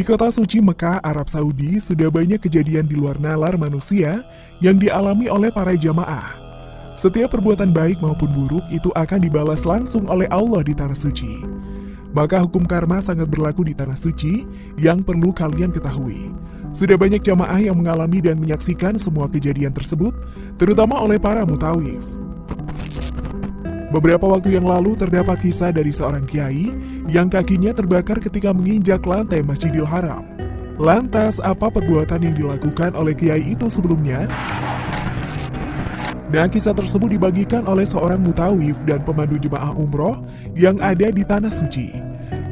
kota suci Mekah, Arab Saudi, sudah banyak kejadian di luar nalar manusia yang dialami oleh para jamaah. Setiap perbuatan baik maupun buruk itu akan dibalas langsung oleh Allah di tanah suci. Maka hukum karma sangat berlaku di tanah suci yang perlu kalian ketahui. Sudah banyak jamaah yang mengalami dan menyaksikan semua kejadian tersebut, terutama oleh para mutawif. Beberapa waktu yang lalu terdapat kisah dari seorang kiai yang kakinya terbakar ketika menginjak lantai Masjidil Haram. Lantas, apa perbuatan yang dilakukan oleh kiai itu sebelumnya? Nah, kisah tersebut dibagikan oleh seorang mutawif dan pemandu jemaah umroh yang ada di tanah suci.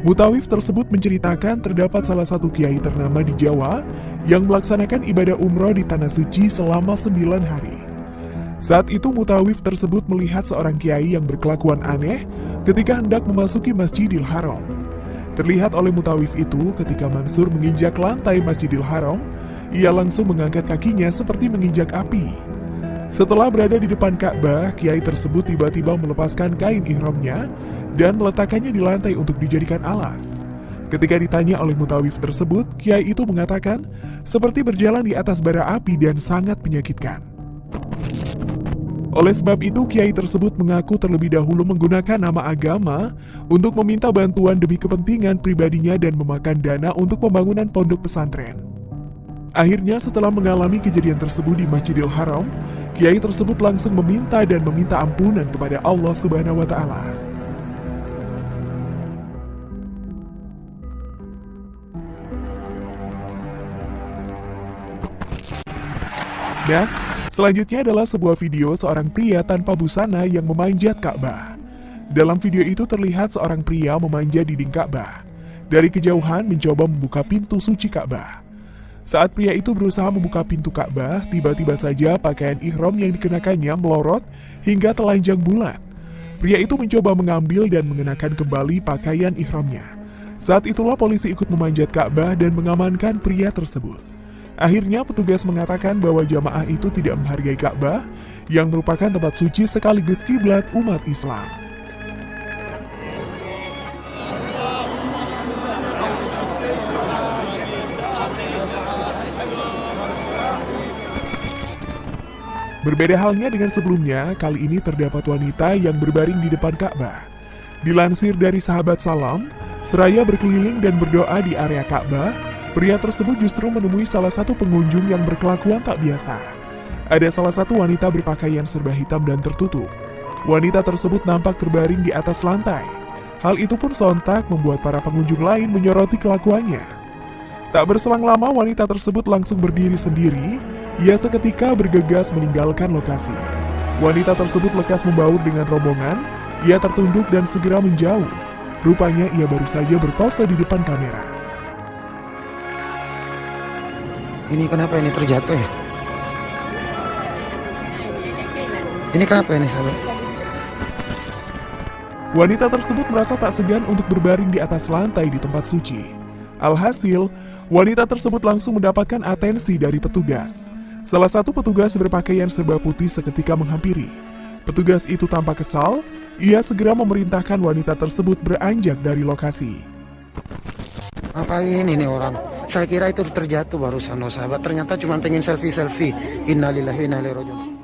Mutawif tersebut menceritakan terdapat salah satu kiai ternama di Jawa yang melaksanakan ibadah umroh di tanah suci selama 9 hari. Saat itu mutawif tersebut melihat seorang kiai yang berkelakuan aneh ketika hendak memasuki Masjidil Haram. Terlihat oleh mutawif itu ketika Mansur menginjak lantai Masjidil Haram, ia langsung mengangkat kakinya seperti menginjak api. Setelah berada di depan Ka'bah, kiai tersebut tiba-tiba melepaskan kain ihramnya dan meletakkannya di lantai untuk dijadikan alas. Ketika ditanya oleh mutawif tersebut, kiai itu mengatakan seperti berjalan di atas bara api dan sangat menyakitkan. Oleh sebab itu, kiai tersebut mengaku terlebih dahulu menggunakan nama agama untuk meminta bantuan demi kepentingan pribadinya dan memakan dana untuk pembangunan pondok pesantren. Akhirnya, setelah mengalami kejadian tersebut di Masjidil Haram, kiai tersebut langsung meminta ampunan kepada Allah Subhanahu wa Ta'ala. Nah, selanjutnya adalah sebuah video seorang pria tanpa busana yang memanjat Ka'bah. Dalam video itu terlihat seorang pria memanjat dinding Ka'bah. Dari kejauhan mencoba membuka pintu suci Ka'bah. Saat pria itu berusaha membuka pintu Ka'bah, tiba-tiba saja pakaian ihram yang dikenakannya melorot hingga telanjang bulat. Pria itu mencoba mengambil dan mengenakan kembali pakaian ihramnya. Saat itulah polisi ikut memanjat Ka'bah dan mengamankan pria tersebut. Akhirnya petugas mengatakan bahwa jamaah itu tidak menghargai Ka'bah yang merupakan tempat suci sekaligus kiblat umat Islam. Berbeda halnya dengan sebelumnya, kali ini terdapat wanita yang berbaring di depan Ka'bah. Dilansir dari sahabat Salam, seraya berkeliling dan berdoa di area Ka'bah, pria tersebut justru menemui salah satu pengunjung yang berkelakuan tak biasa. Ada salah satu wanita berpakaian serba hitam dan tertutup. Wanita tersebut nampak terbaring di atas lantai. Hal itu pun sontak membuat para pengunjung lain menyoroti kelakuannya. Tak berselang lama wanita tersebut langsung berdiri sendiri. Ia seketika bergegas meninggalkan lokasi. Wanita tersebut lekas membaur dengan rombongan. Ia tertunduk dan segera menjauh. Rupanya ia baru saja berpose di depan kamera. Ini kenapa ini terjatuh ya? Ini kenapa ini sahabat? Wanita tersebut merasa tak segan untuk berbaring di atas lantai di tempat suci. Alhasil, wanita tersebut langsung mendapatkan atensi dari petugas. Salah satu petugas berpakaian serba putih seketika menghampiri. Petugas itu tampak kesal, ia segera memerintahkan wanita tersebut beranjak dari lokasi. Ngapain ini orang? Saya kira itu terjatuh barusan loh sahabat. Ternyata cuma pengen selfie-selfie. Innalillahi wa inna ilaihi raji'un.